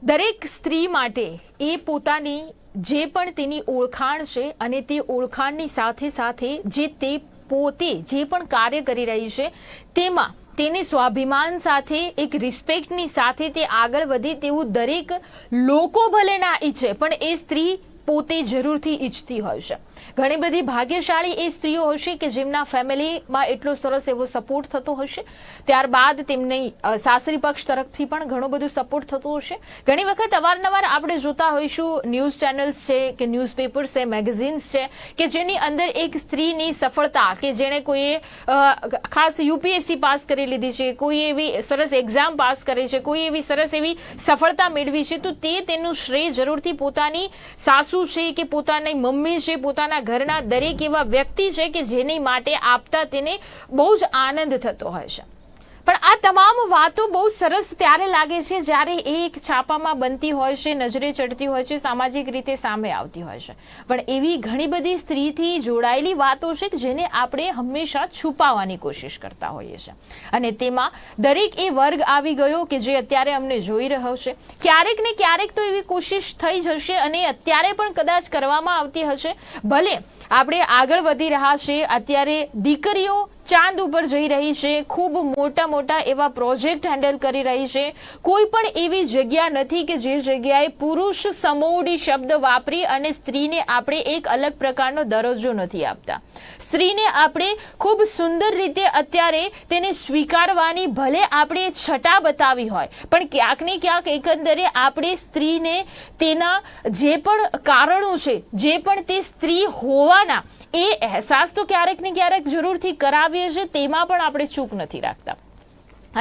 દરેક સ્ત્રી માટે એ પોતાની જે પણ તેની ઓળખાણ છે અને તે ઓળખાણની સાથે સાથે જે તે પોતે જે પણ કાર્ય કરી રહી છે તેમાં તેને સ્વાભિમાન સાથે એક રિસ્પેક્ટની સાથે તે આગળ વધે તેવું દરેક લોકો ભલે ના ઈચ્છે પણ એ સ્ત્રી પોતે જરૂરથી ઈચ્છતી હોય છે. ઘણી બધી ભાગ્યશાળી એ સ્ત્રીઓ હશે કે જેમના ફેમિલીમાં એટલો સરસ એવો સપોર્ટ થતો હશે, ત્યારબાદ તેમની સાસરી પક્ષ તરફથી પણ ઘણો બધો સપોર્ટ થતો હશે. ઘણી વખત અવારનવાર આપણે જોતા હોઈશું ન્યૂઝ ચેનલ્સ છે કે ન્યૂઝપેપર્સ છે, મેગેઝિન્સ છે કે જેની અંદર એક સ્ત્રીની સફળતા કે જેણે કોઈએ ખાસ યુપીએસસી પાસ કરી લીધી છે, કોઈ એવી સરસ એક્ઝામ પાસ કરી છે, કોઈ એવી સરસ એવી સફળતા મેળવી છે, તો તેનું શ્રેય જરૂરથી પોતાની સાસુ છે કે પોતાની મમ્મી છે, પોતાના ઘરના દરેક એવા વ્યક્તિ છે કે જેની માટે આપતા તેને બહુ જ આનંદ થતો હોય છે. પણ આ તમામ વાતો બહુ સરસ ત્યારે લાગે છે જ્યારે એ એક છાપામાં બનતી હોય છે, નજરે ચડતી હોય છે, સામાજિક રીતે સામે આવતી હોય છે. પણ એવી ઘણી બધી સ્ત્રીથી જોડાયેલી વાતો છે કે જેને આપણે હંમેશા છુપાવવાની કોશિશ કરતા હોઈએ છીએ અને તેમાં દરેક એ વર્ગ આવી ગયો કે જે અત્યારે અમને જોઈ રહ્યો છે. ક્યારેક ને ક્યારેક તો એવી કોશિશ થઈ જશે અને અત્યારે પણ કદાચ કરવામાં આવતી હશે. ભલે આપણે આગળ વધી રહ્યા છે, અત્યારે દીકરીઓ ચાંદ ઉપર જઈ રહી છે, ખૂબ મોટા મોટા એવા પ્રોજેક્ટ હેન્ડલ કરી રહી છે. કોઈ પણ એવી જગ્યા નથી કે જે જગ્યાએ પુરુષ સમોડી શબ્દ વાપરી અને સ્ત્રીને આપણે એક અલગ પ્રકારનો દરજ્જો નથી આપતા. સ્ત્રીને આપણે ખૂબ સુંદર રીતે અત્યારે તેને સ્વીકારવાની ભલે આપણે છટા બતાવી હોય પણ ક્યાંક ને ક્યાંક એકંદરે આપણે સ્ત્રીને તેના જે પણ કારણો છે, જે પણ તે સ્ત્રી હોવાના એ અહેસાસ તો ક્યારેક ને ક્યારેક જરૂરથી કરાવીએ છીએ, તેમાં પણ આપણે ચૂક નથી રાખતા.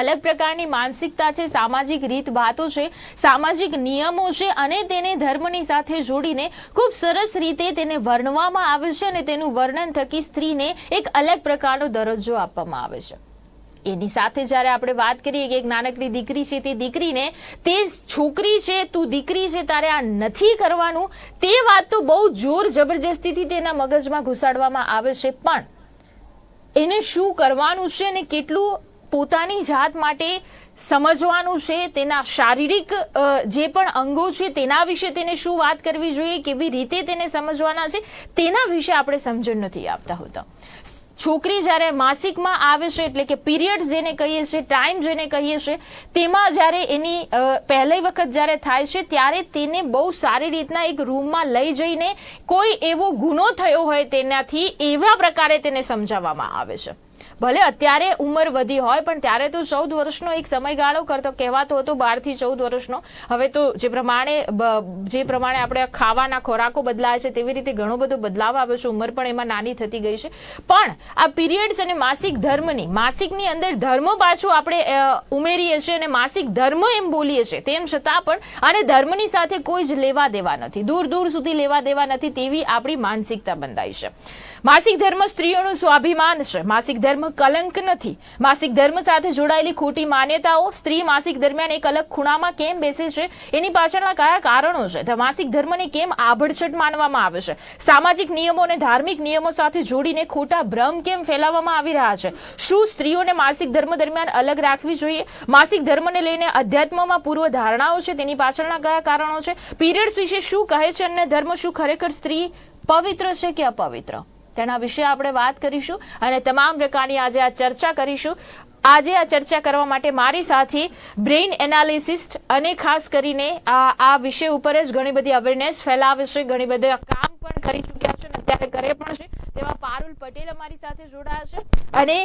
અલગ પ્રકારની માનસિકતા છે, સામાજિક રીતભાતો છે, સામાજિક નિયમો છે અને તેને ધર્મની સાથે જોડીને ખૂબ સરસ રીતે તેને વર્ણવામાં આવે છે અને તેનું વર્ણન થકી સ્ત્રીને એક અલગ પ્રકારનો દરજ્જો આપવામાં આવે છે. એની સાથે જ્યારે આપણે વાત કરીએ કે એક નાનકડી દીકરી છે, તે દીકરીને તે છોકરી છે, તું દીકરી છે, તારે આ નથી કરવાનું, તે વાત તો બહુ જોર જબરજસ્તીથી તેના મગજમાં ઘુસાડવામાં આવે છે. પણ એને શું કરવાનું છે અને કેટલું પોતાની જાત માટે સમજવાનું છે, તેના શારીરિક જે પણ અંગો છે તેના વિશે તેને શું વાત કરવી જોઈએ, કેવી રીતે તેને સમજવાના છે, તેના વિશે આપણે સમજણ નથી આપતા હોતા. છોકરી જ્યારે માસિકમાં આવે છે એટલે કે પીરિયડ્સ જેને કહીએ છીએ, ટાઈમ જેને કહીએ છીએ, તેમાં જ્યારે એની પહેલી વખત જ્યારે થાય છે ત્યારે તેને બહુ સારી રીતના એક રૂમમાં લઈ જઈને કોઈ એવો ગુનો થયો હોય તેનાથી એવા પ્રકારે તેને સમજાવવામાં આવે છે. ભલે અત્યારે ઉંમર વધી હોય પણ ત્યારે તો 14 વર્ષનો એક સમયગાળો કરતો કહેવાતો હતો, 12 થી 14 વર્ષનો. હવે તો જે પ્રમાણે આપણે ખાવાના ખોરાકો બદલાય છે તેવી રીતે ઘણો બધો બદલાવ આવ્યો છે, ઉંમર પણ એમાં નાની થતી ગઈ છે. પણ આ પીરિયડ્સ અને માસિક ધર્મની માસિકની અંદર ધર્મ પાછું આપણે ઉમેરીએ છીએ અને માસિક ધર્મ એમ બોલીએ છીએ, તેમ છતાં પણ અને ધર્મની સાથે કોઈ જ લેવા દેવા નથી, દૂર દૂર સુધી લેવા દેવા નથી તેવી આપણી માનસિકતા બંધાઈ છે. માસિક ધર્મ સ્ત્રીઓનું સ્વાભિમાન છે, માસિક ધર્મ કલંક નથી. માસિક ધર્મ સાથે જોડાયેલી ખોટી માન્યતાઓ, સ્ત્રી માસિક દરમિયાન એક અલગ ખૂણામાં કેમ બેસે છે, એની પાછળના કયા કારણો છે, માસિક ધર્મને કેમ આભડછટ માનવામાં આવે છે, સામાજિક નિયમો અને ધાર્મિક નિયમો સાથે જોડીને ખોટા ભ્રમ કેમ ફેલાવવામાં આવી રહ્યા છે, શું સ્ત્રીઓને માસિક ધર્મ દરમિયાન અલગ રાખવી જોઈએ, માસિક ધર્મને લઈને અધ્યાત્મમાં પૂર્વ ધારણાઓ છે તેની પાછળના કયા કારણો છે, પીરિયડ્સ વિશે શું કહે છે અને ધર્મ શું ખરેખર સ્ત્રી પવિત્ર છે કે અપવિત્ર, તેના વિશે આપણે વાત કરીશું અને તમામ પ્રકારની આજે આ ચર્ચા કરીશું. આજે આ ચર્ચા કરવા માટે મારી સાથે બ્રેઇન એનાલિસિસ્ટ અને ખાસ કરીને આ વિષય ઉપર જ ઘણી બધી અવેરનેસ ફેલાવે છે, ઘણી બધા કામ પણ કરી ચૂક્યા છે અને અત્યારે કરે પણ છે તેવા પારુલ પટેલ અમારી સાથે જોડાયા છે અને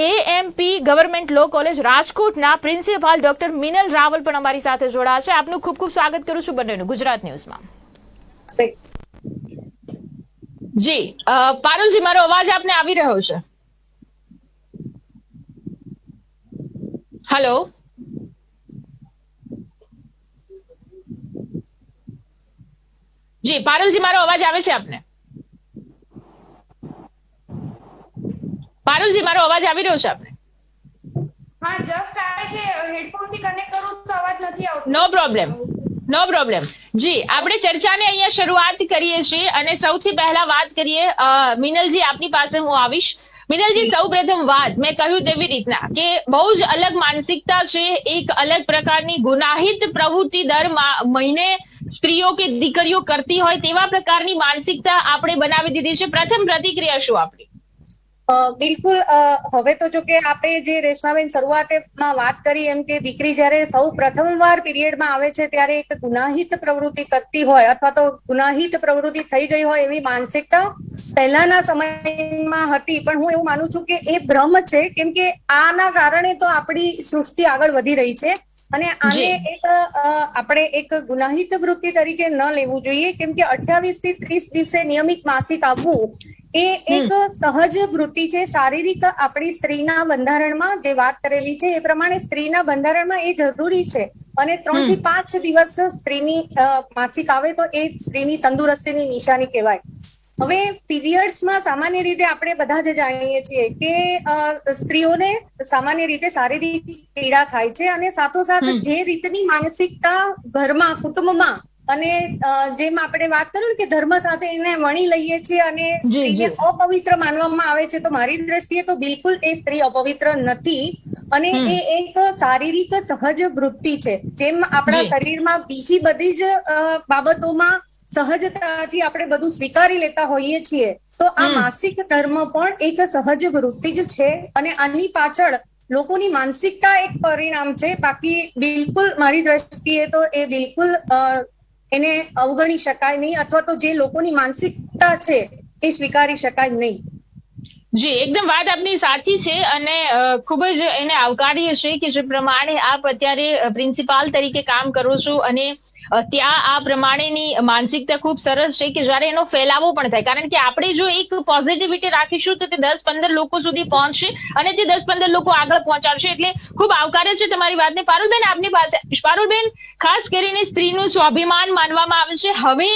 એએમપી ગવર્મેન્ટ લો કોલેજ રાજકોટના પ્રિન્સિપાલ ડોક્ટર મિનલ રાવલ પણ અમારી સાથે જોડાયા છે. આપનું ખૂબ ખૂબ સ્વાગત કરું છું બંનેનું ગુજરાત ન્યૂઝમાં. જી પારુલજી, મારો અવાજ આપને આવી રહ્યો છે? હેલો, જી પારુલજી, મારો અવાજ આવે છે આપને? પારુલજી, મારો અવાજ આવી રહ્યો છે આપને? હા, જસ્ટ આવે છે, હેડફોન થી કનેક્ટ કરું તો અવાજ નથી આવતો. નો પ્રોબ્લેમ, નો પ્રોબ્લેમ. જી, આપણે ચર્ચાને અહીંયા શરૂઆત કરીએ છીએ અને સૌથી પહેલા વાત કરીએ મિનલજી, આપની પાસે હું આવીશ. મિનલજી, સૌ પ્રથમ વાત મેં કહ્યું તેવી રીતના કે બહુ જ અલગ માનસિકતા છે, એક અલગ પ્રકારની ગુનાહિત પ્રવૃત્તિ દર મહિને સ્ત્રીઓ કે દીકરીઓ કરતી હોય તેવા પ્રકારની માનસિકતા આપણે બનાવી દીધી છે. પ્રથમ પ્રતિક્રિયા શું આપણી? બિલકુલ. હવે તો જો કે આપણે જે રેશમાબેન શરૂઆતમાં વાત કરી એમ કે દીકરી જયારે સૌ પ્રથમવાર પીરિયડમાં આવે છે ત્યારે એક ગુનાહિત પ્રવૃત્તિ કરતી હોય અથવા તો ગુનાહિત પ્રવૃત્તિ થઈ ગઈ હોય એવી માનસિકતા પહેલાના સમયમાં હતી, પણ હું એવું માનું છું કે એ ભ્રમ છે, કેમ કે આના કારણે તો આપણી સૃષ્ટિ આગળ વધી રહી છે અને આને એક આપણે એક ગુનાહિત વૃત્તિ તરીકે ન લેવું જોઈએ, કેમ કે 28 થી 30 દિવસે નિયમિત માસિક આવવું એ એક સહજ વૃત્તિ છે. શારીરિક આપણી સ્ત્રીના બંધારણમાં જે વાત કરેલી છે એ પ્રમાણે સ્ત્રીના બંધારણમાં એ જરૂરી છે અને 3 થી 5 દિવસ સ્ત્રીની માસિક આવે તો એ સ્ત્રીની તંદુરસ્તીની નિશાની કહેવાય. હવે પીરિયડ્સમાં સામાન્ય રીતે આપણે બધા જ જાણીએ છીએ કે સ્ત્રીઓને સામાન્ય રીતે શારીરિક પીડા થાય છે અને સાથોસાથ જે રીતની માનસિકતા ઘરમાં કુટુંબમાં અને જેમ આપણે વાત કરી કે ધર્મ સાથે એને વણી લઈએ છીએ અને સ્ત્રીને અપવિત્ર માનવામાં આવે છે, તો મારી દ્રષ્ટિએ તો બિલકુલ એ સ્ત્રી અપવિત્ર નથી અને એ એક શારીરિક સહજ વૃત્તિ છે. જેમ આપણા શરીરમાં બીજી બધી જ બાબતોમાં સહજતાથી આપણે બધું સ્વીકારી લેતા હોઈએ છીએ, તો આ માસિક ધર્મ પણ એક સહજ વૃત્તિ જ છે અને આની પાછળ લોકોની માનસિકતા એક પરિણામ છે. બાકી બિલકુલ મારી દ્રષ્ટિએ તો એ બિલકુલ એને અવગણી શકાય નહીં અથવા તો જે લોકોની માનસિકતા છે એ સ્વીકારી શકાય નહીં. જી, એકદમ વાત આપની સાચી છે અને ખૂબ જ એને આવકારીએ છે કે જે પ્રમાણે આપ અત્યારે પ્રિન્સિપાલ તરીકે કામ કરો છો અને ત્યાં આ પ્રમાણેની માનસિકતા ખૂબ સરસ છે કે જયારે એનો ફેલાવો પણ થાય, કારણ કે આપણે જો એક પોઝિટિવિટી રાખીશું તો તે 10-15 લોકો સુધી પહોંચશે અને તે 10-15 લોકો આગળ પહોંચાડશે, એટલે ખૂબ આવકાર્ય છે તમારી વાતને. પારુલબેન, આપની પાસે પારુલબેન, ખાસ કરીને સ્ત્રીનું સ્વાભિમાન માનવામાં આવે છે. હવે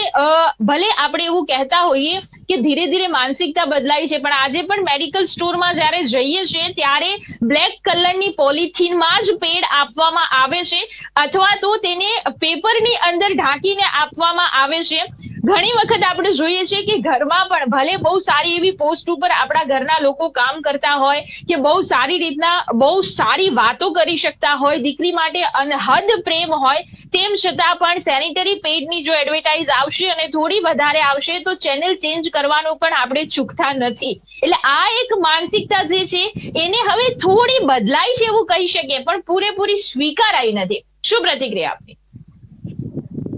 ભલે આપણે એવું કહેતા હોઈએ કે ધીરે ધીરે માનસિકતા બદલાઈ છે, પણ આજે પણ મેડિકલ સ્ટોરમાં જયારે જઈએ છીએ ત્યારે બ્લેક કલરની પોલિથીનમાં જ પેડ આપવામાં આવે છે અથવા તો તેને પેપરની અંદર ઢાંકીને આપવામાં આવે છે. ઘણી વખત આપણે જોઈએ છીએ કે ઘરમાં પણ ભલે બહુ સારી એવી પોસ્ટ ઉપર આપણા ઘરના લોકો કામ કરતા હોય કે બહુ સારી રીતના બહુ સારી વાતો કરી શકતા હોય, દીકરી માટે અનહદ પ્રેમ હોય, તેમ છતાં પણ સેનિટરી પેડની જો એડવર્ટાઇઝ આવશે અને થોડી વધારે આવશે તો ચેનલ ચેન્જ કરવાનું પણ આપણે ચૂકતા નથી. એટલે આ એક માનસિકતા જે છે એને હવે થોડી બદલાઈ છે એવું કહી શકીએ, પણ પૂરેપૂરી સ્વીકારાઈ નથી. શું પ્રતિક્રિયા આપની?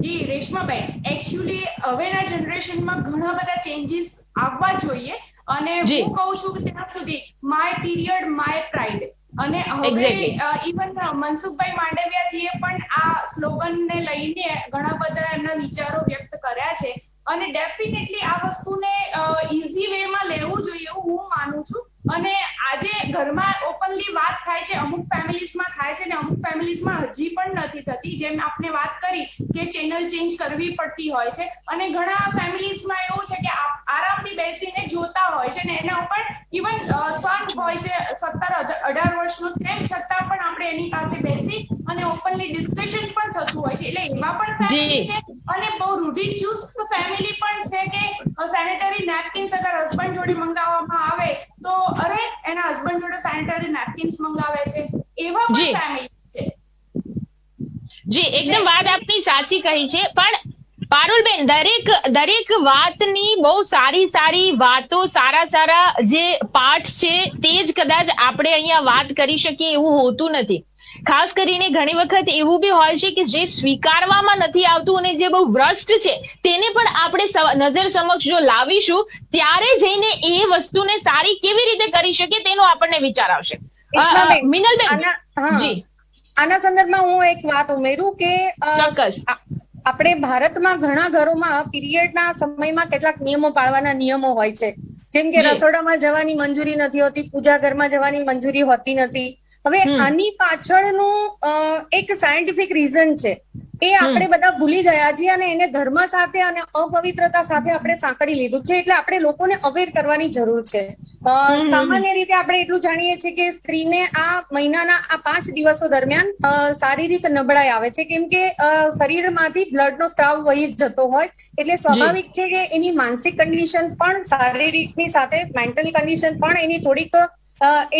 જી રેશમાબેન, એકચ્યુઅલી હવેના જનરેશનમાં ઘણા બધા ચેન્જીસ આવવા જોઈએ અને હું કહું છું કે ત્યાં સુધી માય પીરિયડ માય પ્રાઇડ અને હવે ઇવન મનસુખભાઈ માંડવિયાજીએ પણ આ સ્લોગનને લઈને ઘણા બધા એમના વિચારો વ્યક્ત કર્યા છે અને ડેફિનેટલી આ વસ્તુને ઈઝી વેમાં લેવું જોઈએ એવું હું માનું છું. અને આજે ઘરમાં ઓપનલી વાત થાય છે, અમુક ફેમિલીઝમાં થાય છે ને અમુક ફેમિલીઝમાં હજી પણ નથી થતી. જેમ આપને વાત કરી કે ચેનલ ચેન્જ કરવી પડતી હોય છે અને ઘણા ફેમિલીઝમાં એવું છે કે આરામથી બેસીને જોતા હોય છે ને એના ઉપર ઇવન સન હોય છે 17-18 વર્ષનો, તેમ છતાં પણ આપણે એની પાસે બેસી અને ઓપનલી ડિસ્કશન પણ થતું હોય છે. એટલે એવા પણ ફેમિલી છે અને બહુ રૂઢિચુસ્ત ફેમિલી પણ છે કે સેનેટરી નેપકિન્સ અગર હસબન્ડ જોડે મંગાવવામાં આવે તો અરે એના હસબન્ડ જોડે સેનેટરી નેપકિન્સ મંગાવે છે, એવા પણ ફેમિલી છે. જી, એકદમ વાત આપની સાચી કહી છે. પણ પારુલબેન, દરેક વાતની બહુ સારી વાતો, સારા જે પાઠ છે તે જ કદાચ આપણે અહીંયા વાત કરી શકીએ એવું હોતું નથી. ખાસ કરીને ઘણી વખત એવું બી હોય છે કે જે સ્વીકારવામાં નથી આવતું અને જે બહુ ભ્રષ્ટ છે તેને પણ આપણે નજર સમક્ષ જો લાવીશું ત્યારે જઈને એ વસ્તુને સારી કેવી રીતે કરી શકે તેનો આપણને વિચાર આવશે. મિનલબેન, જી, આના સંદર્ભમાં હું એક વાત ઉમેરું કે આપણે ભારતમાં ઘણા ઘરોમાં પીરિયડના સમયમાં કેટલાક નિયમો પાળવાના નિયમો હોય છે, જેમ કે રસોડામાં જવાની મંજૂરી નથી હોતી, પૂજા ઘરમાં જવાની મંજૂરી હોતી નથી. હવે આની પાછળનું એક સાયન્ટિફિક રીઝન છે એ આપણે બધા ભૂલી ગયા છીએ અને એને ધર્મ સાથે અને અપવિત્રતા સાથે આપણે સાંકળી લીધું છે. એટલે આપણે લોકોને અવેર કરવાની જરૂર છે. સામાન્ય રીતે આપણે એટલું જાણીએ છીએ કે સ્ત્રીને આ મહિનાના આ 5 દિવસો દરમિયાન શારીરિક નબળાઈ આવે છે, કેમ કે શરીરમાંથી બ્લડનો સ્ત્રાવ વહી જતો હોય એટલે સ્વાભાવિક છે કે એની માનસિક કન્ડિશન પણ શારીરિકની સાથે મેન્ટલ કન્ડિશન પણ એની થોડીક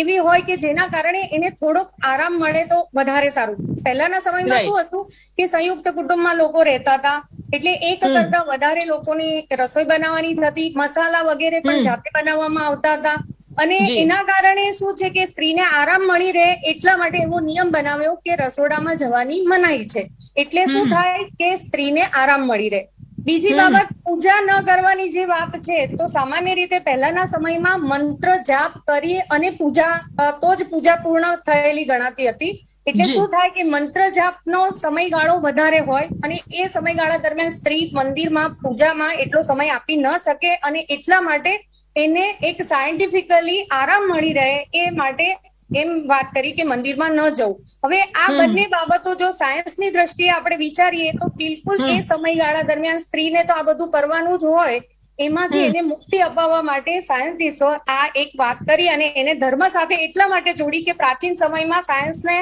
એવી હોય કે જેના કારણે એને થોડોક આરામ મળે તો વધારે સારું. પહેલાના સમયમાં શું હતું કે સંયુક્ત કુટુંબમાં લોકો રહેતા હતા એટલે એક કરતા વધારે લોકોની રસોઈ બનાવવાની થતી, મસાલા વગેરે પણ જાતે બનાવવામાં આવતા હતા અને એના કારણે શું છે કે સ્ત્રીને આરામ મળી રહે એટલા માટે એવો નિયમ બનાવ્યો કે રસોડામાં જવાની મનાઈ છે. એટલે શું થાય કે સ્ત્રીને આરામ મળી રહે. બીજી બાબત, પૂજા ન કરવાની જે વાત છે તો સામાન્ય રીતે પહેલાના સમયમાં મંત્ર જાપ કરી અને પૂજા તો જ પૂજા પૂર્ણ થયેલી ગણાતી હતી. એટલે શું થાય કે મંત્ર જાપનો સમયગાળો વધારે હોય અને એ સમયગાળા દરમિયાન સ્ત્રી મંદિરમાં પૂજામાં એટલો સમય આપી ન શકે અને એટલા માટે એને એક સાયન્ટિફિકલી આરામ મળી રહે એ માટે એમ વાત કરી કે મંદિરમાં ન જવું. હવે આ બંને બાબતો જો સાયન્સની દ્રષ્ટિએ આપણે વિચારીએ તો બિલકુલ એ સમયગાળા દરમિયાન સ્ત્રીને તો આ બધું કરવાનું જ હોય, એમાંથી એને મુક્તિ અપાવવા માટે સાયન્ટિસ્ટો આ એક વાત કરી અને એને ધર્મ સાથે એટલા માટે જોડી કે પ્રાચીન સમયમાં સાયન્સને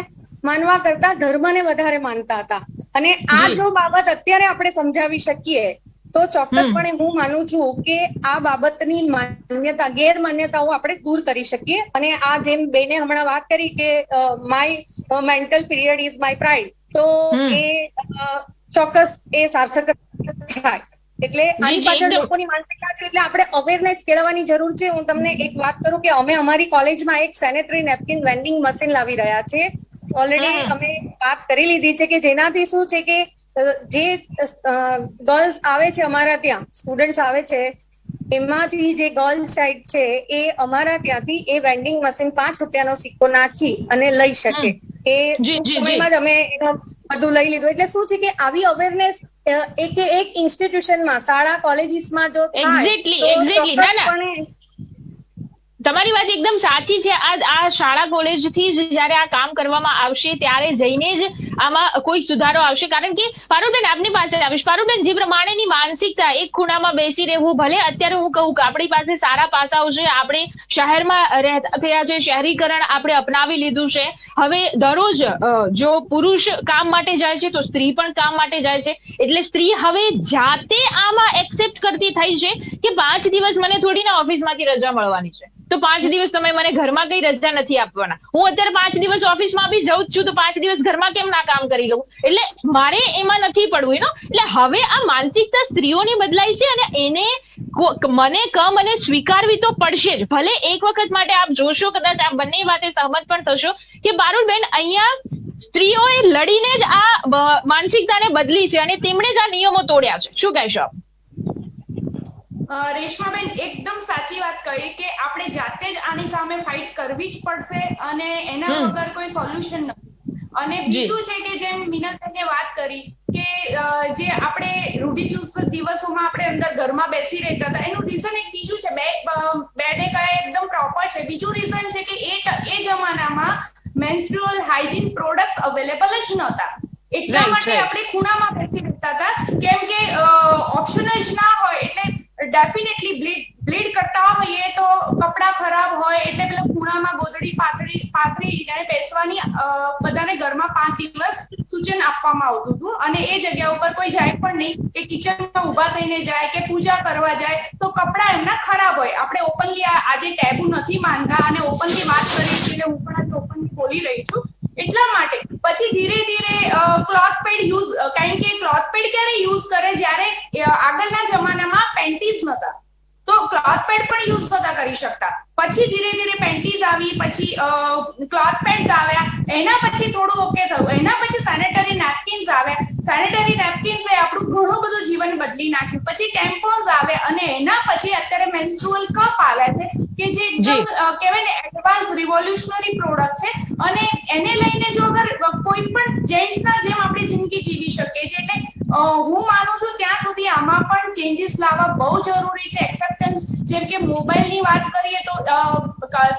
માનવા કરતા ધર્મને વધારે માનતા હતા અને આ જો બાબત અત્યારે આપણે સમજાવી શકીએ તો ચોક્કસપણે હું માનું છું કે આ બાબતની ગેરમાન્યતાઓ આપણે દૂર કરી શકીએ. અને આ જેમ બેને હમણાં વાત કરી કે my mental period is my pride, તો એ ચોક્કસ એ સાર્થક થાય. એટલે આની પાછળ લોકોની માનસિકતા છે એટલે આપણે અવેરનેસ કેળવવાની જરૂર છે. હું તમને એક વાત કરું કે અમે અમારી કોલેજમાં એક સેનેટરી નેપકિન વેન્ડિંગ મશીન લાવી રહ્યા છે. ઓલરેડી અમે વાત કરી લીધી છે કે જેનાથી શું છે કે જે ગર્લ્સ આવે છે અમારા ત્યાં, સ્ટુડન્ટ્સ આવે છે, એમાંથી જે ગર્લ સાઇડ છે એ અમારા ત્યાંથી એ વેન્ડિંગ મશીન 5 રૂપિયાનો સિક્કો નાખી અને લઈ શકે. એ સમયમાં જ અમે એનો બધું લઈ લીધું. એટલે શું છે કે આવી અવેરનેસ એક ઇન્સ્ટિટ્યુશનમાં, શાળા કોલેજીસમાં જો થાય તમારી વાત એકદમ સાચી છે. આ શાળા કોલેજ થી જ જયારે આ કામ કરવામાં આવશે ત્યારે જઈને જ આમાં કોઈ સુધારો આવશે. કારણ કે પારુલબેન આપની પાસે આવીશ. પારુલબેન, જે પ્રમાણેની માનસિકતા એક ખૂણામાં બેસી રહેવું, ભલે અત્યારે હું કહું કે આપણી પાસે સારા પાસાઓ છે, આપણે શહેરમાં રહેતા થયા છે, શહેરીકરણ આપણે અપનાવી લીધું છે. હવે દરરોજ જો પુરુષ કામ માટે જાય છે તો સ્ત્રી પણ કામ માટે જાય છે. એટલે સ્ત્રી હવે જાતે આમાં એક્સેપ્ટ કરતી થઈ છે કે 5 દિવસ મને થોડી ના ઓફિસમાંથી રજા મળવાની છે તો 5 દિવસ તમે મને ઘરમાં કઈ રજા નથી આપવાના. હું અત્યારે 5 દિવસ ઓફિસમાં બી જઉં જ છું તો 5 દિવસ ઘરમાં કેમ ના કામ કરી લઉં? એટલે મારે એમાં નથી પડવું. એટલે હવે આ માનસિકતા સ્ત્રીઓની બદલાઈ છે અને એને મને સ્વીકારવી તો પડશે જ. ભલે એક વખત માટે આપ જોશો, કદાચ આપ બંને વાતે સહમત પણ થશો કે પારુલબેન, અહીંયા સ્ત્રીઓએ લડીને જ આ માનસિકતાને બદલી છે અને તેમણે જ આ નિયમો તોડ્યા છે. શું કહેશો આપ? રેશમાબેન, એકદમ સાચી વાત કહી કે આપણે જાતે જ આની સામે ફાઇટ કરવી જ પડશે અને એના વગર કોઈ સોલ્યુશન નથી. અને બીજું છે કે જેમ મિનલબેને વાત કરી કે જે આપણે રૂઢિચુસ્ત દિવસોમાં આપણે અંદર ઘરમાં બેસી રહેતા હતા, એનું રીઝન એક બીજું છે. બેને કહે એકદમ પ્રોપર છે. બીજું રીઝન છે કે એ જમાનામાં મેન્સ્ટ્રુઅલ હાઇજીન પ્રોડક્ટ્સ અવેલેબલ જ નહોતા. એટલા માટે આપણે ખૂણામાં બેસી રહેતા હતા કેમ કે ઓપ્શન જ ના હોય. એટલે ડેફિનેટલી બ્લીડ કરતા હોઈએ તો કપડા ખરાબ હોય એટલે પેલા ખૂણામાં ગોદડી પાથરી બેસવાની બધાને ઘરમાં 5 દિવસ સૂચન આપવામાં આવતું હતું. અને એ જગ્યા ઉપર કોઈ જાય પણ નહીં, કે કિચનમાં ઉભા થઈને જાય કે પૂજા કરવા જાય તો કપડા એમના ખરાબ હોય. આપણે ઓપનલી આજે ટેબુ નથી માનતા અને ઓપનલી વાત કરીએ છીએ એટલે હું પણ આજે ઓપનલી બોલી રહી છું. એટલા માટે પછી ધીરે ધીરે ક્લોથ પેડ યુઝ, કારણ કે ક્લોથ પેડ ક્યારે યુઝ કરે જ્યારે આગળના જમાનામાં પેન્ટીઝ નતા તો ક્લોથ પેડ પણ યુઝ નતા કરી શકતા. પછી ધીરે ધીરે પેન્ટીઝ આવી, પછી ક્લોથ પેડ્સ આવ્યા, એના પછી થોડું ઓકે થયું, એના પછી સેનેટરી નેપકિન્સ આવ્યા. સેનેટરી નેપકિન્સ એ આપણું ઘણું બધું જીવન બદલી નાખ્યું. પછી ટેમ્પોન્સ આવે અને એના પછી અત્યારે મેન્સ્ટ્રુઅલ કપ આવ્યા છે કે જે એકદમ કહેવાય ને એડવાન્સ રિવોલ્યુશનરી પ્રોડક્ટ છે. અને એને લઈને જો અગર કોઈ પણ જેન્ટ્સના જેમ આપણે જિંદગી જીવી શકીએ છીએ. એટલે હું માનું છું ત્યાં સુધી આમાં પણ ચેન્જીસ લાવવા બહુ જરૂરી છે. એક્સેપ્ટન્સ, જેમ કે મોબાઈલની વાત કરીએ તો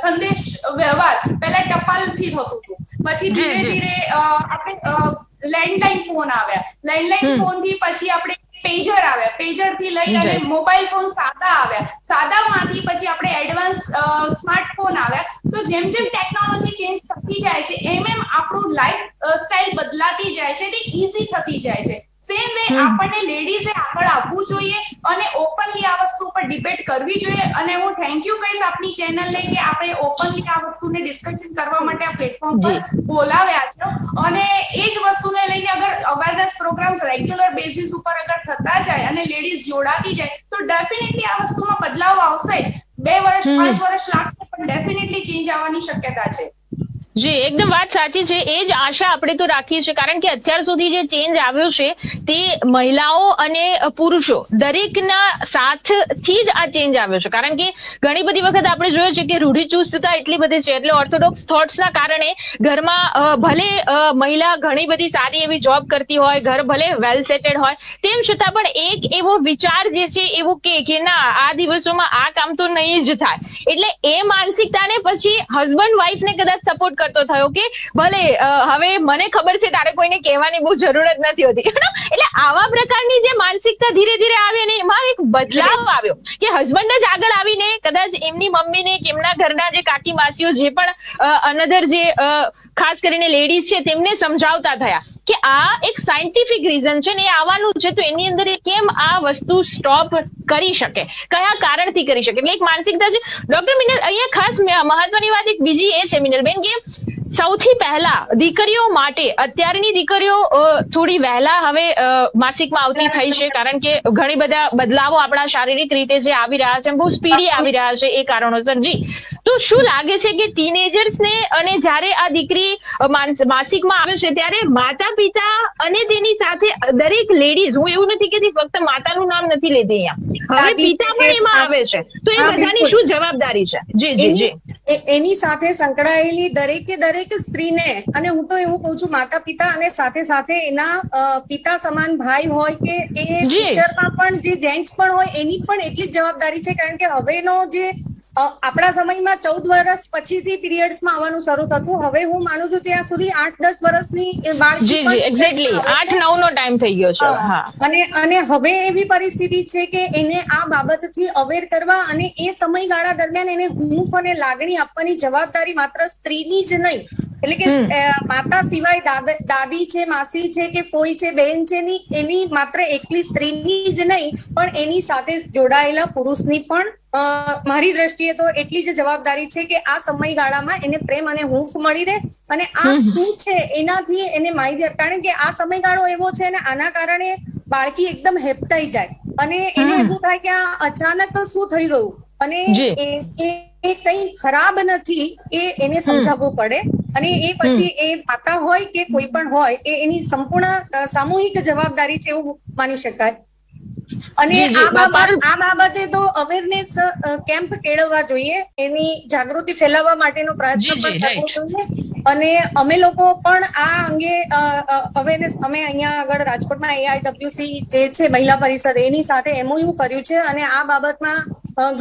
સંદેશ વ્યવહાર પહેલા ટપાલથી થતું હતું, પછી ધીરે ધીરે આપણે લેન્ડલાઇન ફોન આવ્યા, લેન્ડલાઇન ફોન થી પછી આપણે પેજર આવ્યા, પેજર થી લઈ અને મોબાઈલ ફોન સાદા આવ્યા, સાદામાંથી પછી આપણે એડવાન્સ સ્માર્ટફોન આવ્યા. તો જેમ જેમ ટેકનોલોજી ચેન્જ થતી જાય છે એમ એમ આપણું લાઈફ સ્ટાઇલ બદલાતી જાય છે, એટલે ઈઝી થતી જાય છે. સેમ વે આપણને લેડીઝે આગળ આવવું જોઈએ અને ઓપનલી આ વસ્તુ પર ડિબેટ કરવી જોઈએ. અને હું થેન્ક યુ કહીશ આપની ચેનલને કે આપણે ઓપનલી આ વસ્તુને ડિસ્કશન કરવા માટે આ પ્લેટફોર્મ પર બોલાવ્યા છે. અને એ જ વસ્તુને લઈને અગર અવેરનેસ પ્રોગ્રામ્સ રેગ્યુલર બેઝિસ ઉપર અગર થતા જાય અને લેડીઝ જોડાતી જાય તો ડેફિનેટલી આ વસ્તુમાં બદલાવ આવશે જ. 2 વર્ષ 5 વર્ષ લાગશે પણ ડેફિનેટલી ચેન્જ આવવાની શક્યતા છે. જી, એકદમ વાત સાચી છે. એ જ આશા આપણે તો રાખીએ છીએ, કારણ કે અત્યાર સુધી જે ચેન્જ આવ્યો છે તે મહિલાઓ અને પુરુષો દરેકના સાથથી જ આ ચેન્જ આવ્યો છે. કારણ કે ઘણી બધી વખત આપણે જોયું છે કે રૂઢિચુસ્તતા એટલી બધી છે, એટલે ઓર્થોડોક્સ થોટ્સના કારણે ઘરમાં ભલે મહિલા ઘણી બધી સારી એવી જોબ કરતી હોય, ઘર ભલે વેલ સેટેડ હોય, તેમ છતાં પણ એક એવો વિચાર જે છે એવું કે ના આ દિવસોમાં આ કામ તો નહીં જ થાય. એટલે એ માનસિકતાને પછી હસબન્ડ વાઈફને કદાચ સપોર્ટ કરતો થયો કે ભલે હવે મને ખબર છે તારે કોઈને કહેવાની બહુ જરૂરત નથી હોતી. એટલે આવા પ્રકારની જે માનસિકતા ધીરે ધીરે આવી અને એમાં એક બદલાવ આવ્યો કે હસબન્ડ જ આગળ આવીને કદાચ એમની મમ્મીને કે એમના ઘરના જે કાકી માસીઓ જે પણ અનધર જે ખાસ કરીને લેડીઝ છે તેમને સમજાવતા થયા કે આ એક સાયન્ટિફિક રીઝન છે ને એ આવવાનું છે, તો એની અંદર કેમ આ વસ્તુ સ્ટોપ કરી શકે, કયા કારણથી કરી શકે. એટલે એક માનસિકતા છે. ડોક્ટર મિનલ, અહીંયા ખાસ મહત્વની વાત એક બીજી એ છે મિનલબેન કે સૌથી પહેલા દીકરીઓ માટે અત્યારની દીકરીઓ થોડી વહેલા હવે માસિકમાં આવતી થઈ છે, કારણ કે ઘણી બધા બદલાવો આપણા શારીરિક રીતે જે આવી રહ્યા છે બહુ સ્પીડી આવી રહ્યા છે એ કારણોસર. જી, તો શું લાગે છે કે ટીનેજર્સને અને જ્યારે આ દીકરી માસિકમાં આવે છે ત્યારે માતા પિતા અને તેની સાથે દરેક લેડીઝ, હું એવું નથી કહેતી ફક્ત માતાનું નામ નથી લેતી અહીંયા, હવે પિતા પણ એમાં આવે છે, તો એ બધાની શું જવાબદારી છે? જી જી જી. એની સાથે સંકળાયેલી દરેકે દરેક સ્ત્રીને, અને હું તો એવું કહું છું માતા પિતા અને સાથે સાથે એના પિતા સમાન ભાઈ હોય કે એ ટીચરમાં પણ જે જેન્ટ્સ પણ હોય એની પણ એટલી જ જવાબદારી છે. કારણ કે હવેનો જે આપણા સમયમાં 14 વર્ષ પછીથી પીરિયડ્સમાં આવવાનું શરૂ થતું, હવે હું માનું છું ત્યાં સુધી 8-10 વર્ષની બાળકી એક્ઝેક્ટલી 8-9 નો ટાઈમ થઈ ગયો છે. અને હવે એવી પરિસ્થિતિ છે કે એને આ બાબતથી અવેર કરવા અને એ સમયગાળા દરમિયાન એને હૂંફ અને લાગણી આપવાની જવાબદારી માત્ર સ્ત્રીની જ નહીં, એટલે કે માતા સિવાય દાદી છે, માસી છે કે ફોઈ છે, બહેન છે, એની માત્ર એકલી સ્ત્રીની જ નહીં પણ એની સાથે જોડાયેલા પુરુષની પણ મારી દ્રષ્ટિએ તો એટલી જ જવાબદારી છે કે આ સમયગાળામાં એને પ્રેમ અને હૂંફ મળી રહે અને આ શું છે એનાથી એને માહિતી. કારણ કે આ સમયગાળો એવો છે ને આના કારણે બાળકી એકદમ હેપતાઈ જાય અને એને એવું થાય કે આ અચાનક શું થઈ ગયું, અને એ કઈ ખરાબ નથી એ એને સમજાવવું પડે. અને એ પછી એ માતા હોય કે કોઈ પણ હોય એ એની સંપૂર્ણ સામૂહિક જવાબદારી છે એવું માની શકાય. અને આ બાબતે તો અવેરનેસ કેમ્પ કેળવવા જોઈએ, એની જાગૃતિ ફેલાવવા માટેનો પ્રયત્ન પણ કરવો જોઈએ. અને અમે લોકો પણ આ અંગે અવેરનેસ, અમે અહીંયા આગળ રાજકોટમાં AIWC જે છે મહિલા પરિષદ એની સાથે MOU કર્યું છે અને આ બાબતમાં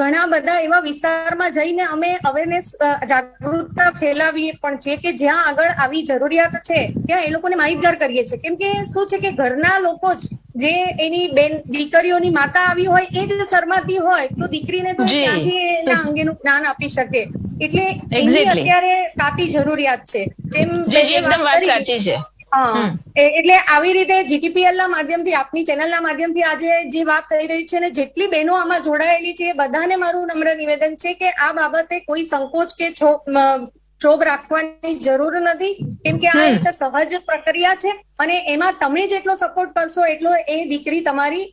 ઘણા બધા એવા વિસ્તારમાં જઈને અમે અવેરનેસ જાગૃતતા ફેલાવીએ પણ છે કે જ્યાં આગળ આવી જરૂરિયાત છે ત્યાં એ લોકોને માહિતગાર કરીએ છીએ. કેમ કે શું છે કે ઘરના લોકો જ જે એની બેન દીકરીઓની માતા આવી હોય એ જ શરમાતી હોય તો દીકરીને તો ત્યાંથી એના અંગેનું જ્ઞાન આપી શકે. એટલે એની અત્યારે તાતી જરૂરિયાત છે. જેમ એકદમ વાત સાચી છે. એટલે આવી રીતે GTPL ના માધ્યમથી, આપની ચેનલના માધ્યમથી આજે જે વાત થઈ રહી છે ને જેટલી બહેનો આમાં જોડાયેલી છે એ બધાને મારું નમ્ર નિવેદન છે કે આ બાબતે કોઈ સંકોચ કે ક્ષોભ રાખવાની જરૂર નથી, કેમ કે આ એક સહજ પ્રક્રિયા છે અને એમાં તમે જેટલો સપોર્ટ કરશો એટલો એ દીકરી તમારી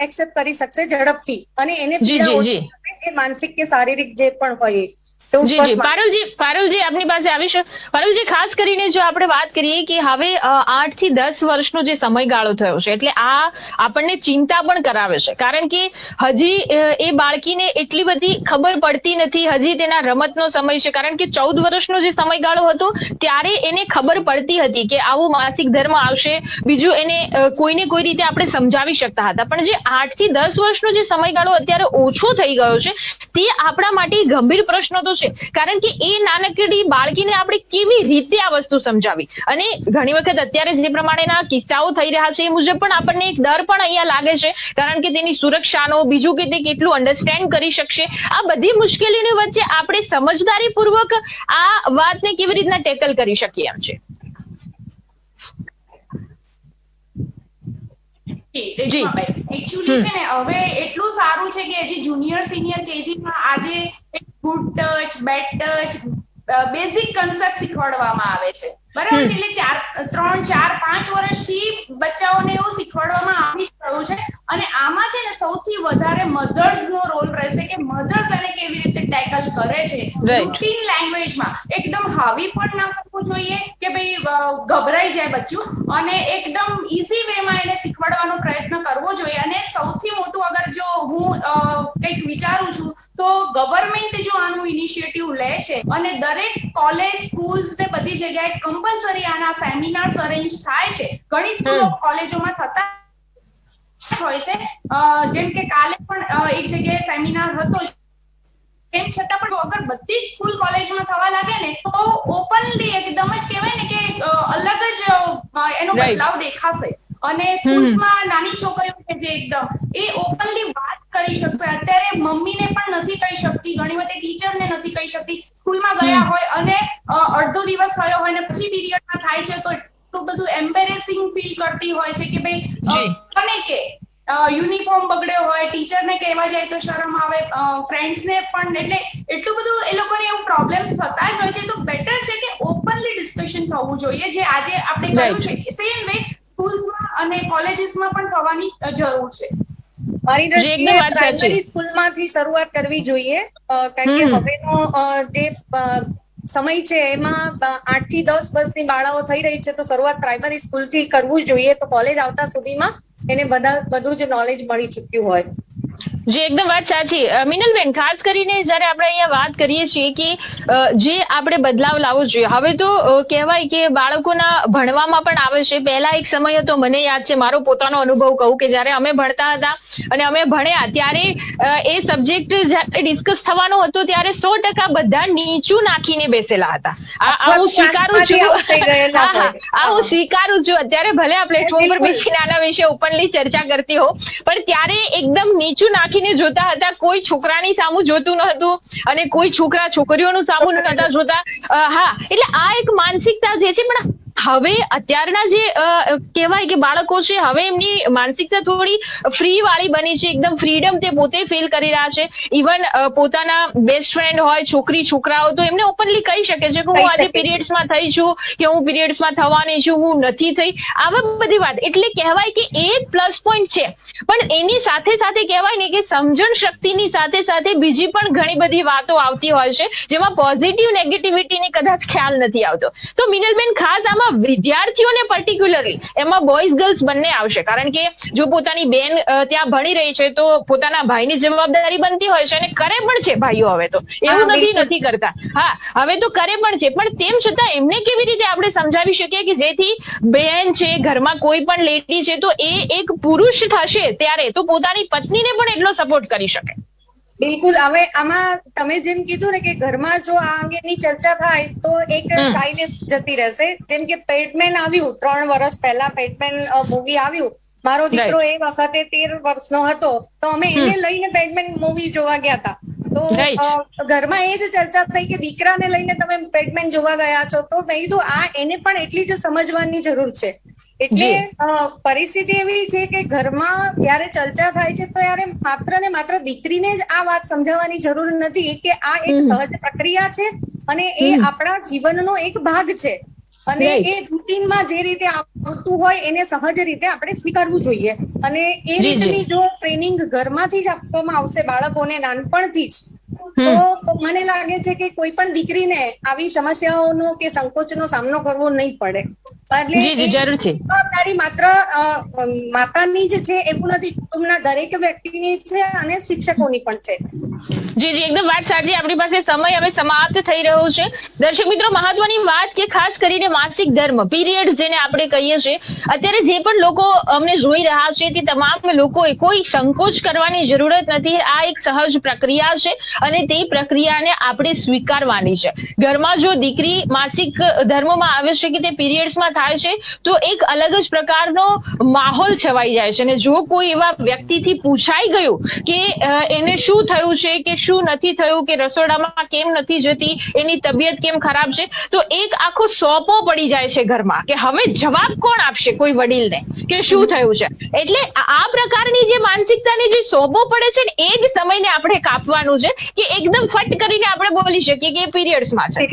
એક્સેપ્ટ કરી શકશે ઝડપથી અને એને પીડા ઓછી થશે, માનસિક કે શારીરિક જે પણ હોય. પારુલજી આપની પાસે આવીશું. પારુલજી, ખાસ કરીને જો આપણે વાત કરીએ કે હવે 8 થી 10 વર્ષનો જે સમયગાળો થયો છે એટલે આ આપણને ચિંતા પણ કરાવે છે, કારણ કે હજી એ બાળકીને એટલી બધી ખબર પડતી નથી, હજી તેના રમતનો સમય છે. કારણ કે 14 વર્ષનો જે સમયગાળો હતો ત્યારે એને ખબર પડતી હતી કે આવું માસિક ધર્મ આવશે, બીજું એને કોઈને કોઈ રીતે આપણે સમજાવી શકતા હતા. પણ જે 8 થી 10 વર્ષનો જે સમયગાળો અત્યારે ઓછો થઈ ગયો છે તે આપણા માટે ગંભીર પ્રશ્નો તો આવશે, કારણ કે એ નાનકડી બાળકીને આપણે કેવી રીતે આ વસ્તુ સમજાવી. અને ઘણી વખત અત્યારે જે પ્રમાણેના કિસ્સાઓ થઈ રહ્યા છે એ મુજબ પણ આપણને એક ડર પણ અહીંયા લાગે છે, કારણ કે તેની સુરક્ષાનો, બીજું કે તે કેટલું અન્ડરસ્ટેન્ડ કરી શકશે. આ બધી મુશ્કેલીઓની વચ્ચે આપણે સમજદારીપૂર્વક આ વાતને કેવી રીતના ટેકલ કરી શકીએ એમ છે. એકચ્યુઅલી છે ને હવે એટલું સારું છે કે હજી જુનિયર સિનિયર કેજી માં આજે good touch, bed touch, basic concept શીખવાડવામાં આવે છે, બરાબર છે. એટલે 3, 4, 5 વર્ષથી બચ્ચાઓને એવું શીખવાડવામાં આવી રહ્યું છે. અને આમાં છે ને સૌથી વધારે મધર્સ નો રોલ રહેશે કે મધર્સ એને કેવી રીતે ટેકલ કરે છે રૂટીન લેંગ્વેજમાં. એકદમ હાવી પણ ના કરવું જોઈએ કે ભાઈ ગભરાઈ જાય બચ્ચું, અને એકદમ ઈઝી વેમાં એને શીખવાડવાનો પ્રયત્ન કરવો જોઈએ. અને સૌથી મોટું અગર જો હું કંઈક વિચારું છું તો ગવર્મેન્ટ જો આનું ઇનિશિયેટિવ લે છે અને દરેક કોલેજ, સ્કૂલ્સ ને બધી જગ્યાએ કમ્પલસરી આના સેમિનાર્સ અરેન્જ થાય છે. ઘણી સ્કૂલો, કોલેજોમાં થતા હોય છે. જેમ કે કાલે પણ એક જગ્યાએ સેમિનાર હતો. તેમ છતાં પણ અગર બધી જ સ્કૂલ કોલેજમાં થવા લાગે ને તો ઓપનલી એકદમ જ કહેવાય ને કે અલગ જ એનો બદલાવ દેખાશે. અને સ્કૂલ્સમાં નાની છોકરીઓ છે જે એકદમ એ ઓપનલી વાત કરી શકશે. અત્યારે મમ્મીને પણ નથી કહી શકતી, ઘણી વખત ટીચરને નથી કહી શકતી. સ્કૂલમાં ગયા હોય અને અડધો દિવસ થયો હોય ને પછી પીરિયડમાં થાય છે તો એટલું બધું એમ્બેરેસિંગ ફીલ કરતી હોય છે કે ભાઈ અને કે યુનિફોર્મ બગડ્યો હોય, ટીચરને કહેવા જાય તો શરમ આવે, ફ્રેન્ડ્સને પણ. એટલે એટલું બધું એ લોકોને એવું પ્રોબ્લેમ્સ થતા જ હોય છે. તો બેટર છે કે ઓપનલી ડિસ્કશન થવું જોઈએ, જે આજે આપણે કહ્યું છે સેમ વે સ્કૂલ્સમાં અને કોલેજીસમાં પણ થવાની જરૂર છે. મારી દ્રષ્ટિએ પ્રાઇમરી સ્કૂલમાંથી શરૂઆત કરવી જોઈએ, કારણ કે હવેનો જે સમય છે એમાં 8 થી 10 વર્ષની બાળાઓ થઈ રહી છે, તો શરૂઆત પ્રાઇમરી સ્કૂલથી કરવું જોઈએ. તો કોલેજ આવતા સુધીમાં એને બધું જ નોલેજ મળી ચૂક્યું હોય. જે એકદમ વાત સાચી. મિનલબેન, ખાસ કરીને જયારે આપણે અહીંયા વાત કરીએ છીએ કે જે આપણે બદલાવ લાવવો જોઈએ, હવે તો કહેવાય કે બાળકોના ભણવામાં પણ આવે છે. પહેલા એક સમય હતો, મને યાદ છે, મારો પોતાનો અનુભવ કહું કે જયારે અમે ભણતા હતા અને અમે ભણ્યા ત્યારે એ સબ્જેક્ટ જયારે ડિસ્કસ થવાનો હતો ત્યારે 100% બધા નીચું નાખીને બેસેલા હતા. આ હું સ્વીકારું છું. આ હું સ્વીકારું છું. અત્યારે ભલે આ પ્લેટફોર્મ પર બેસીને આના વિશે ઓપનલી ચર્ચા કરતી હો, પણ ત્યારે એકદમ નીચું નાખીને જોતા હતા. કોઈ છોકરાની સામું જોતું ન હતું અને કોઈ છોકરા છોકરીઓનું સામું નતા જોતા. હા, એટલે આ એક માનસિકતા જે છે. પણ હવે અત્યારના જે કહેવાય કે બાળકો છે, હવે એમની માનસિકતા થોડી ફ્રી વાળી બની છે. એકદમ ફ્રીડમ તે પોતે ફીલ કરી રહ્યા છે. ઇવન પોતાના બેસ્ટ ફ્રેન્ડ હોય, છોકરી છોકરાઓ, તો એમને ઓપનલી કહી શકે છે કે હું આજે પીરિયડ્સમાં થઈ છું, કે હું પીરિયડ્સમાં થવાની છું, હું નથી થઈ. આવા બધી વાત. એટલે કહેવાય કે એક પ્લસ પોઈન્ટ છે. પણ એની સાથે સાથે કહેવાય ને કે સમજણ શક્તિની સાથે સાથે બીજી પણ ઘણી બધી વાતો આવતી હોય છે, જેમાં પોઝિટિવ નેગેટિવિટીની કદાચ ખ્યાલ નથી આવતો. તો મિનલબેન, ખાસ આમાં વિદ્યાર્થીઓને પર્ટિક્યુલરલી, એમાં બોયઝ ગર્લ્સ બંને આવશે, કારણ કે જો પોતાની બેન ત્યાં ભણી રહી છે તો પોતાના ભાઈની જવાબદારી બનતી હોય છે, અને કરે પણ છે ભાઈઓ. હવે તો એવું નથી કરતા. હા, હવે તો કરે પણ છે. પણ તેમ છતાં એમને કેવી રીતે આપણે સમજાવી શકીએ કે જેથી બેન છે, ઘરમાં કોઈ પણ લેડી છે, તો એ એક પુરુષ થશે ત્યારે તો પોતાની પત્નીને પણ એટલો સપોર્ટ કરી શકે. બિલકુલ. હવે આમાં તમે જેમ કીધું ને કે ઘરમાં જો આ અંગેની ચર્ચા થાય તો એક શાઇનેસ જતી રહેશે. જેમ કે પેડમેન આવ્યું 3 વર્ષ પહેલા, પેડમેન મૂવી આવ્યું. મારો દીકરો એ વખતે 13 વર્ષનો હતો, તો અમે એને લઈને પેડમેન મૂવી જોવા ગયા હતા. તો ઘરમાં એ જ ચર્ચા થઈ કે દીકરાને લઈને તમે પેડમેન જોવા ગયા છો, તો મેં કીધું આ એને પણ એટલી જ સમજવાની જરૂર છે. એટલે પરિસ્થિતિ એવી છે કે ઘરમાં જયારે ચર્ચા થાય છે તો ત્યારે માત્ર ને માત્ર દીકરીને જ આ વાત સમજાવવાની જરૂર નથી કે આ એક સહજ પ્રક્રિયા છે અને એ આપણા જીવનનો એક ભાગ છે. અને એ રૂટીનમાં જે રીતે આવતું હોય એને સહજ રીતે આપણે સ્વીકારવું જોઈએ. અને એ રીતની જો ટ્રેનિંગ ઘરમાંથી જ આપવામાં આવશે બાળકોને નાનપણથી જ, તો મને લાગે છે કે કોઈ પણ દીકરીને આવી સમસ્યાઓનો કે સંકોચનો સામનો કરવો નહીં પડે. એટલે જવાબદારી માત્ર માતાની જ છે એવું નથી, કુટુંબના દરેક વ્યક્તિની છે અને શિક્ષકોની પણ છે. જી જી એકદમ વાત સાચી. આપણી પાસે સમય હવે સમાપ્ત થઈ રહ્યો છે. દર્શક મિત્રો, મહત્વની વાત કે ખાસ કરીને માસિક ધર્મ પીરિયડ જેને આપણે કહીએ છીએ, અત્યારે જે પણ લોકો અમને જોઈ રહ્યા છે તે તમામ લોકોએ કોઈ સંકોચ કરવાની જરૂરત નથી. આ એક સહજ પ્રક્રિયા છે અને તે પ્રક્રિયાને આપણે સ્વીકારવાની છે. ઘરમાં જો દીકરી માસિક ધર્મમાં આવે છે કે તે પીરિયડ્સમાં થાય છે તો એક અલગ જ પ્રકારનો માહોલ છવાઈ જાય છે. અને જો કોઈ એવા વ્યક્તિથી પૂછાઈ ગયું કે એને શું થયું છે કે શું નથી થયું, કે રસોડામાં કેમ નથી જતી, એની તબિયત કેમ ખરાબ છે, તો એક આખો સોંપો પડી જાય છે ઘરમાં કે હવે જવાબ કોણ આપશે કોઈ વડીલને કે શું થયું છે. એટલે આ પ્રકારની જે માનસિકતાની જે સોંપો પડે છે ને એ જ સમયને આપણે કાપવાનું છે કે એકદમ ફટ કરીને આપણે બોલી શકીએ કે એ પીરિયડ્સમાં છે.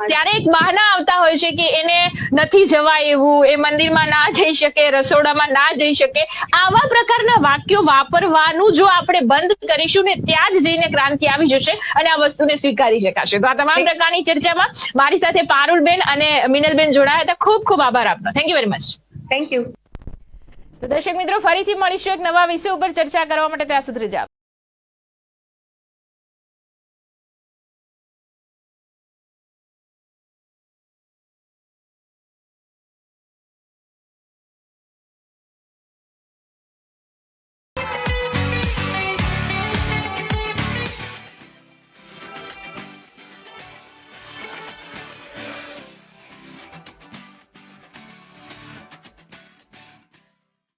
ત્યારે એક બહાના આવતા હોય છે કે એને નથી જવાય એવું, એ મંદિરમાં ના જઈ શકે, રસોડામાં ના જઈ શકે. આવા પ્રકારના વાક્યો વાપરવાનું જો આપણે બંધ કરીશું ને ત્યાં જ જઈને ક્રાંતિ આવી જશે અને આ વસ્તુને સ્વીકારી શકાશે. તો આ તમામ પ્રકારની ચર્ચામાં મારી સાથે પારુલબેન અને મિનલબેન જોડાયા હતા. ખૂબ ખૂબ આભાર આપનો. Thank you very much. Thank you. તો દર્શક મિત્રો, ફરીથી મળીશું એક નવા વિષય ઉપર ચર્ચા કરવા માટે. ત્યાં સુધી રજા.